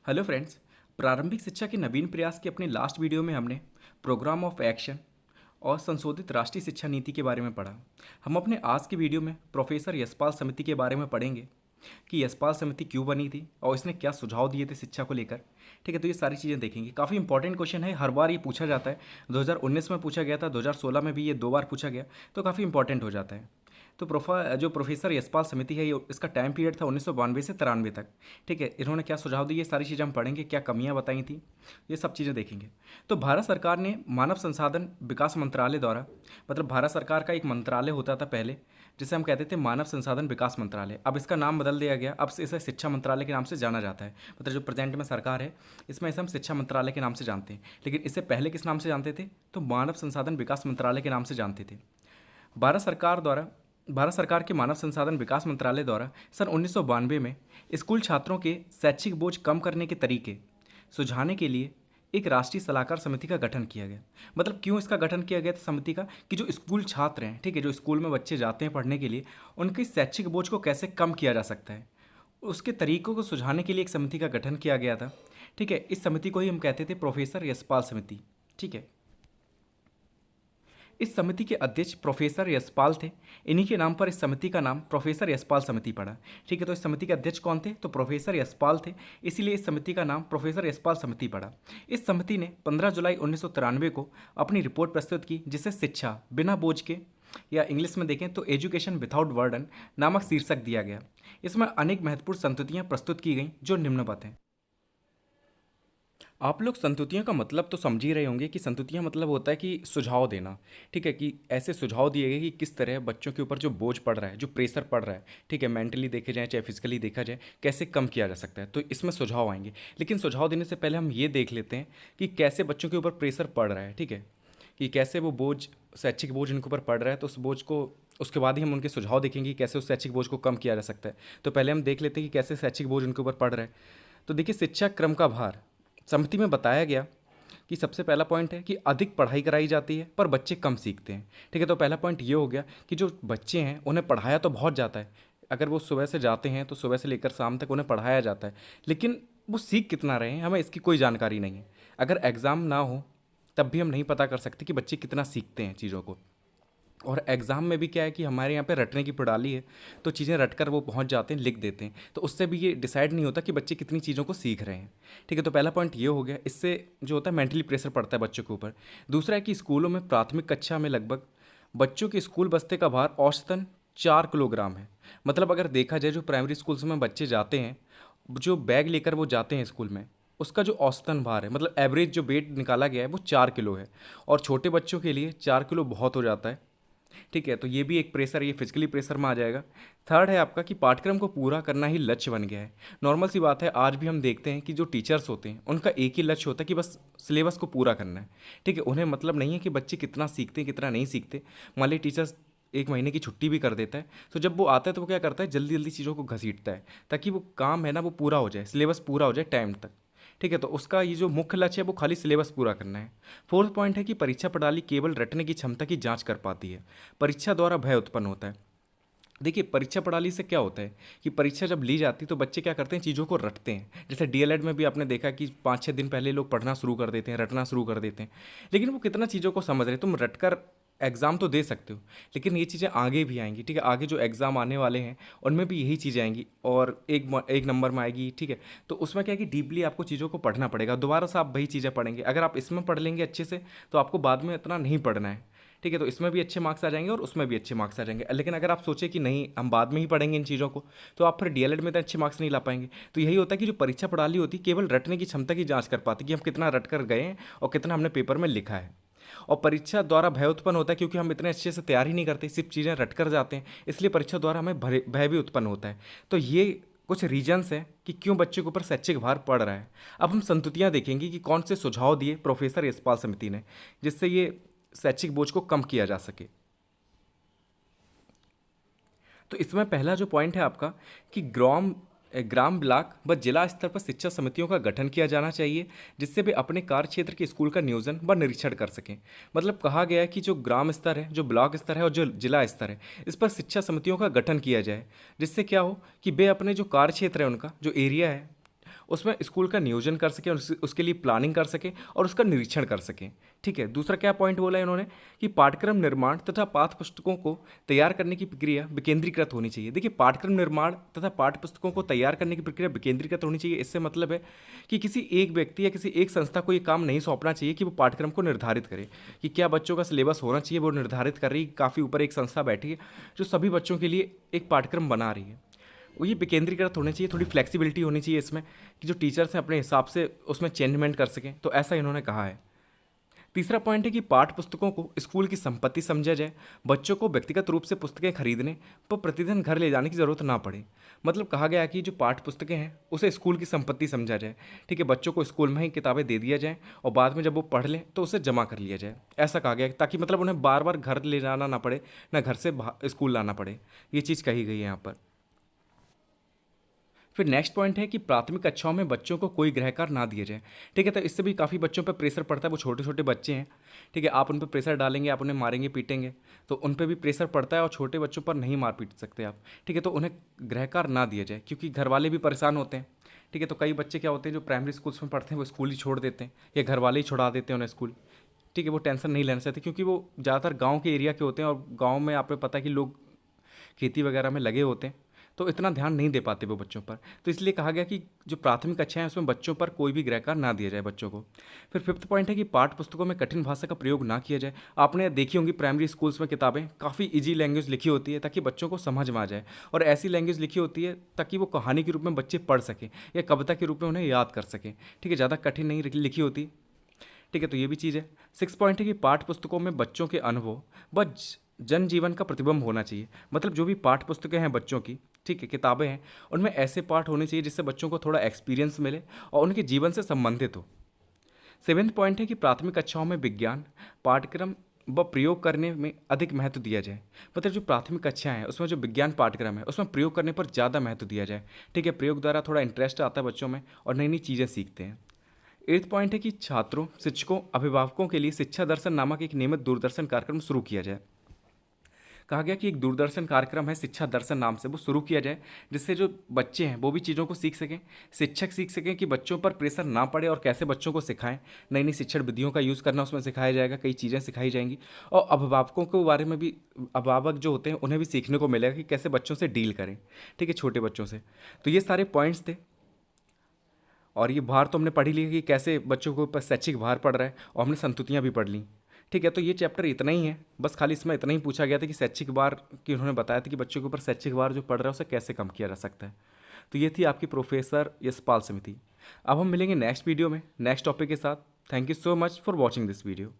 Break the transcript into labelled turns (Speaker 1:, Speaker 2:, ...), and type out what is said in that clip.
Speaker 1: Hello friends. प्रारंभिक शिक्षा के नवीन प्रयास की अपनी लास्ट वीडियो में हमने प्रोग्राम ऑफ एक्शन और संशोधित राष्ट्रीय शिक्षा नीति के बारे में पढ़ा। हम अपने आज की वीडियो में प्रोफेसर यशपाल समिति के बारे में पढ़ेंगे कि यशपाल समिति क्यों बनी थी और इसने क्या सुझाव दिए थे शिक्षा को लेकर। ठीक है, तो ये सारी चीज़ें देखेंगे। काफ़ी इंपॉर्टेंट क्वेश्चन है, हर बार ये पूछा जाता है। 2019 में पूछा गया था, 2016 में भी ये 2 बार पूछा गया, तो काफ़ी इंपॉर्टेंट हो जाता है। तो जो प्रोफेसर यशपाल समिति है, ये इसका टाइम पीरियड था 1992 से 93 तक। ठीक है, इन्होंने क्या सुझाव दिए, ये सारी चीज़ें हम पढ़ेंगे, क्या कमियां बताई थी, ये सब चीज़ें देखेंगे। तो भारत सरकार ने मानव संसाधन विकास मंत्रालय द्वारा, मतलब भारत सरकार का एक मंत्रालय होता था पहले, जिसे हम कहते थे मानव संसाधन विकास मंत्रालय। अब इसका नाम बदल दिया गया, अब इसे शिक्षा मंत्रालय के नाम से जाना जाता है। मतलब जो प्रेजेंट में सरकार है, इसमें इसे हम शिक्षा मंत्रालय के नाम से जानते हैं। लेकिन इससे पहले किस नाम से जानते थे, तो मानव संसाधन विकास मंत्रालय के नाम से जानते थे। भारत सरकार के मानव संसाधन विकास मंत्रालय द्वारा सन 1992 में स्कूल छात्रों के शैक्षिक बोझ कम करने के तरीके सुझाने के लिए एक राष्ट्रीय सलाहकार समिति का गठन किया गया। मतलब क्यों इसका गठन किया गया था समिति का, कि जो स्कूल छात्र हैं, ठीक है, जो स्कूल में बच्चे जाते हैं पढ़ने के लिए, उनके शैक्षिक बोझ को कैसे कम किया जा सकता है, उसके तरीकों को सुझाने के लिए एक समिति का गठन किया गया था। ठीक है, इस समिति को ही हम कहते थे प्रोफेसर यशपाल समिति। ठीक है, इस समिति के अध्यक्ष प्रोफेसर यशपाल थे। इन्हीं के नाम पर इस समिति का नाम प्रोफेसर यशपाल समिति पड़ा। ठीक है, तो इस समिति के अध्यक्ष कौन थे, तो प्रोफेसर यशपाल थे, इसीलिए इस समिति का नाम प्रोफेसर यशपाल समिति पड़ा। इस समिति ने 15 जुलाई 1993 को अपनी रिपोर्ट प्रस्तुत की, जिसे शिक्षा बिना बोझ के, या इंग्लिश में देखें तो एजुकेशन विदाउट बर्डन नामक शीर्षक दिया गया। इसमें अनेक महत्वपूर्ण संतुतियाँ प्रस्तुत की गईं, जो निम्नवत हैं। आप लोग संतुतियों का मतलब तो समझ ही रहे होंगे कि संतुतियाँ मतलब होता है कि सुझाव देना। ठीक है, कि ऐसे सुझाव दिए गए कि किस तरह बच्चों के ऊपर जो बोझ पड़ रहा है, जो प्रेशर पड़ रहा है, ठीक है, मेंटली देखे जाए चाहे फिजिकली देखा जाए, कैसे कम किया जा सकता है, तो इसमें सुझाव आएंगे। लेकिन सुझाव देने से पहले हम ये देख लेते हैं कि कैसे बच्चों के ऊपर प्रेशर पड़ रहा है। ठीक है, कि कैसे वो बोझ, शैक्षिक बोझ उनके ऊपर पड़ रहा है, तो उस बोझ को, उसके बाद ही हम उनके सुझाव देखेंगे कि कैसे उस शैक्षिक बोझ को कम किया जा सकता है। तो पहले हम देख लेते हैं कि कैसे शैक्षिक बोझ उनके ऊपर पड़ रहा है। तो देखिए, शिक्षा क्रम का भार समिति में बताया गया कि सबसे पहला पॉइंट है कि अधिक पढ़ाई कराई जाती है पर बच्चे कम सीखते हैं। ठीक है, तो पहला पॉइंट ये हो गया कि जो बच्चे हैं उन्हें पढ़ाया तो बहुत जाता है। अगर वो सुबह से जाते हैं तो सुबह से लेकर शाम तक उन्हें पढ़ाया जाता है, लेकिन वो सीख कितना रहे हैं हमें इसकी कोई जानकारी नहीं है। अगर एग्ज़ाम ना हो तब भी हम नहीं पता कर सकते कि बच्चे कितना सीखते हैं चीज़ों को। और एग्ज़ाम में भी क्या है कि हमारे यहाँ पे रटने की प्रणाली है, तो चीज़ें रट कर वो पहुँच जाते हैं, लिख देते हैं, तो उससे भी ये डिसाइड नहीं होता कि बच्चे कितनी चीज़ों को सीख रहे हैं। ठीक है, तो पहला पॉइंट ये हो गया, इससे जो होता है मेंटली प्रेशर पड़ता है बच्चों के ऊपर। दूसरा है कि स्कूलों में प्राथमिक कक्षा में लगभग बच्चों के स्कूल बस्ते का भार औसतन 4 किलोग्राम है। मतलब अगर देखा जाए, जो प्राइमरी स्कूल्स में बच्चे जाते हैं, जो बैग लेकर वो जाते हैं स्कूल में, उसका जो औसतन भार है, मतलब एवरेज जो वेट निकाला गया है, वो 4 किलो है। और छोटे बच्चों के लिए 4 किलो बहुत हो जाता है। ठीक है, तो ये भी एक प्रेशर, ये फिजिकली प्रेशर में आ जाएगा। थर्ड है आपका कि पाठ्यक्रम को पूरा करना ही लक्ष्य बन गया है। नॉर्मल सी बात है, आज भी हम देखते हैं कि जो टीचर्स होते हैं उनका एक ही लक्ष्य होता है कि बस सिलेबस को पूरा करना है। ठीक है, उन्हें मतलब नहीं है कि बच्चे कितना सीखते हैं कितना नहीं सीखते। मान लीजिए टीचर्स 1 महीने की छुट्टी भी कर देता है, तो जब वो आता है तो वो क्या करता है, जल्दी जल्दी चीज़ों को घसीटता है, ताकि वो काम है ना वो पूरा हो जाए, सिलेबस पूरा हो जाए टाइम तक। ठीक है, तो उसका ये जो मुख्य लक्ष्य है वो खाली सिलेबस पूरा करना है। फोर्थ पॉइंट है कि परीक्षा प्रणाली केवल रटने की क्षमता की जांच कर पाती है, परीक्षा द्वारा भय उत्पन्न होता है। देखिए, परीक्षा प्रणाली से क्या होता है कि परीक्षा जब ली जाती है तो बच्चे क्या करते हैं, चीज़ों को रटते हैं। जैसे डीएलएड में भी आपने देखा कि 5-6 दिन पहले लोग पढ़ना शुरू कर देते हैं, रटना शुरू कर देते हैं, लेकिन वो कितना चीज़ों को समझ रहे हैं। तुम रटकर एग्ज़ाम तो दे सकते हो, लेकिन ये चीज़ें आगे भी आएंगी। ठीक है, आगे जो एग्ज़ाम आने वाले हैं उनमें भी यही चीज़ें आएंगी, और एक नंबर में आएगी। ठीक है, तो उसमें क्या है कि डीपली आपको चीज़ों को पढ़ना पड़ेगा, दोबारा से आप वही चीज़ें पढ़ेंगे। अगर आप इसमें पढ़ लेंगे अच्छे से तो आपको बाद में इतना नहीं पढ़ना है। ठीक है, तो इसमें भी अच्छे मार्क्स आ जाएंगे और उसमें भी अच्छे मार्क्स आ जाएंगे। लेकिन अगर आप सोचे कि नहीं हम बाद में ही पढ़ेंगे इन चीज़ों को, तो आप फिर डीएलएड में तो अच्छे मार्क्स नहीं ला पाएंगे। तो यही होता है कि जो परीक्षा प्रणाली होती है केवल रटने की क्षमता की जांच कर पाती है कि हम कितना रट कर गए हैं और कितना हमने पेपर में लिखा है। और परीक्षा द्वारा भय उत्पन्न होता है क्योंकि हम इतने अच्छे से तैयार ही नहीं करते, सिर्फ चीज़ें रट कर जाते हैं, इसलिए परीक्षा द्वारा हमें भय भी उत्पन्न होता है। तो ये कुछ रीजन्स हैं कि क्यों बच्चे के ऊपर शैक्षिक भार पड़ रहा है। अब हम संतुतियाँ देखेंगे कि कौन से सुझाव दिए प्रोफेसर यशपाल समिति ने, जिससे ये शैक्षिक बोझ को कम किया जा सके। तो इसमें पहला जो पॉइंट है आपका कि ग्राम ब्लॉक व जिला स्तर पर शिक्षा समितियों का गठन किया जाना चाहिए, जिससे वे अपने कार्य क्षेत्र के स्कूल का नियोजन व निरीक्षण कर सकें। मतलब कहा गया है कि जो ग्राम स्तर है, जो ब्लॉक स्तर है और जो जिला स्तर है, इस पर शिक्षा समितियों का गठन किया जाए, जिससे क्या हो कि वे अपने जो कार्य क्षेत्र है, उनका जो एरिया है, उसमें स्कूल का नियोजन कर सकें और उसके लिए प्लानिंग कर सकें और उसका निरीक्षण कर सकें। ठीक है, दूसरा क्या पॉइंट बोला है इन्होंने कि पाठ्यक्रम निर्माण तथा पाठ्य पुस्तकों को तैयार करने की प्रक्रिया विकेंद्रीकृत होनी चाहिए। देखिए, पाठ्यक्रम निर्माण तथा पाठ्य पुस्तकों को तैयार करने की प्रक्रिया विकेंद्रीकृत होनी चाहिए। इससे मतलब है कि किसी एक व्यक्ति या किसी एक संस्था को ये काम नहीं सौंपना चाहिए कि वो पाठ्यक्रम को निर्धारित करे कि क्या बच्चों का सिलेबस होना चाहिए, वो निर्धारित कर रही है। काफ़ी ऊपर एक संस्था बैठी है जो सभी बच्चों के लिए एक पाठ्यक्रम बना रही है। वो ये विकेंद्रीकृत होने चाहिए, थोड़ी फ्लेक्सिबिलिटी होनी चाहिए इसमें कि जो टीचर्स हैं अपने हिसाब से उसमें चेंजमेंट कर सकें, तो ऐसा इन्होंने कहा है। तीसरा पॉइंट है कि पाठ्य पुस्तकों को स्कूल की संपत्ति समझा जाए। बच्चों को व्यक्तिगत रूप से पुस्तकें खरीदने पर प्रतिदिन घर ले जाने की ज़रूरत ना पड़े। मतलब कहा गया कि जो पाठ्य पुस्तकें हैं उसे स्कूल की संपत्ति समझा जाए। ठीक है, बच्चों को स्कूल में ही किताबें दे दिया जाए और बाद में जब वो पढ़ लें तो उसे जमा कर लिया जाए, ऐसा कहा गया है, ताकि मतलब उन्हें बार बार घर ले जाना ना पड़े, ना घर से स्कूल लाना पड़े। ये चीज़ कही गई है यहाँ पर। फिर नेक्स्ट पॉइंट है कि प्राथमिक कक्षाओं में बच्चों को कोई गृह कार्य ना दिया जाए। ठीक है, तो इससे भी काफ़ी बच्चों पर प्रेशर पड़ता है। वो छोटे छोटे बच्चे हैं, ठीक है, आप उन पर प्रेशर डालेंगे, आप उन्हें मारेंगे पीटेंगे तो उन पर भी प्रेशर पड़ता है और छोटे बच्चों पर नहीं मार पीट सकते आप। ठीक है, तो उन्हें गृह कार्य ना दिया जाए क्योंकि घर वाले भी परेशान होते हैं। ठीक है, तो कई बच्चे क्या होते हैं जो प्राइमरी स्कूल्स में पढ़ते हैं वो स्कूल ही छोड़ देते हैं या घर वाले ही छुड़ा देते हैं उन्हें स्कूल। ठीक है, वो टेंशन नहीं लेना चाहते क्योंकि वो ज़्यादातर गाँव के एरिया के होते हैं और गाँव में आपको पता है कि लोग खेती वगैरह में लगे होते हैं, तो इतना ध्यान नहीं दे पाते वो बच्चों पर। तो इसलिए कहा गया कि जो प्राथमिक कक्षा है उसमें बच्चों पर कोई भी गृह कार्य ना दिया जाए बच्चों को। फिर फिफ्थ पॉइंट है कि पाठ्य पुस्तकों में कठिन भाषा का प्रयोग ना किया जाए। आपने देखी होंगी प्राइमरी स्कूल्स में किताबें काफ़ी इजी लैंग्वेज लिखी होती है ताकि बच्चों को समझ में आ जाए, और ऐसी लैंग्वेज लिखी होती है ताकि वो कहानी के रूप में बच्चे पढ़ सकें या कविता के रूप में उन्हें याद कर सकें। ठीक है, ज़्यादा कठिन नहीं लिखी होती। ठीक है, तो ये भी चीज़ है। सिक्स पॉइंट है कि पाठ्य पुस्तकों में बच्चों के अनुभव व जनजीवन का प्रतिबिंब होना चाहिए। मतलब जो भी पाठ्य पुस्तकें हैं बच्चों की, ठीक है, किताबें हैं, उनमें ऐसे पाठ होने चाहिए जिससे बच्चों को थोड़ा एक्सपीरियंस मिले और उनके जीवन से संबंधित हो। सेवेंथ पॉइंट है कि प्राथमिक कक्षाओं में विज्ञान पाठ्यक्रम व प्रयोग करने में अधिक महत्व दिया जाए। मतलब जो प्राथमिक कक्षाएं हैं उसमें जो विज्ञान पाठ्यक्रम है उसमें प्रयोग करने पर ज़्यादा महत्व दिया जाए। ठीक है, प्रयोग द्वारा थोड़ा इंटरेस्ट आता है बच्चों में और नई नई चीज़ें सीखते हैं। एट्थ पॉइंट है कि छात्रों, शिक्षकों, अभिभावकों के लिए शिक्षा दर्शन नामक एक नियमित दूरदर्शन कार्यक्रम शुरू किया जाए। कहा गया कि एक दूरदर्शन कार्यक्रम है शिक्षा दर्शन नाम से, वो शुरू किया जाए जिससे जो बच्चे हैं वो भी चीज़ों को सीख सकें, शिक्षक सीख सकें कि बच्चों पर प्रेशर ना पड़े और कैसे बच्चों को सिखाएं। नई नई शिक्षण विधियों का यूज़ करना उसमें सिखाया जाएगा, कई चीज़ें सिखाई जाएंगी और अभिभावकों के बारे में भी, अभिभावक जो होते हैं उन्हें भी सीखने को मिलेगा कि कैसे बच्चों से डील करें। ठीक है, छोटे बच्चों से। तो ये सारे पॉइंट्स थे और ये भार तो हमने पढ़ ही लिया कि कैसे बच्चों के ऊपर शैक्षिक भार पड़ रहा है, और हमने संतुतियाँ भी पढ़ ली। ठीक है, तो ये चैप्टर इतना ही है, बस खाली इसमें इतना ही पूछा गया था कि शैक्षिक भार की उन्होंने बताया था कि बच्चों के ऊपर शैक्षिक भार जो पड़ रहा है उसे कैसे कम किया जा सकता है। तो ये थी आपकी प्रोफेसर यशपाल समिति। अब हम मिलेंगे नेक्स्ट वीडियो में नेक्स्ट टॉपिक के साथ। Thank you so much for watching this video.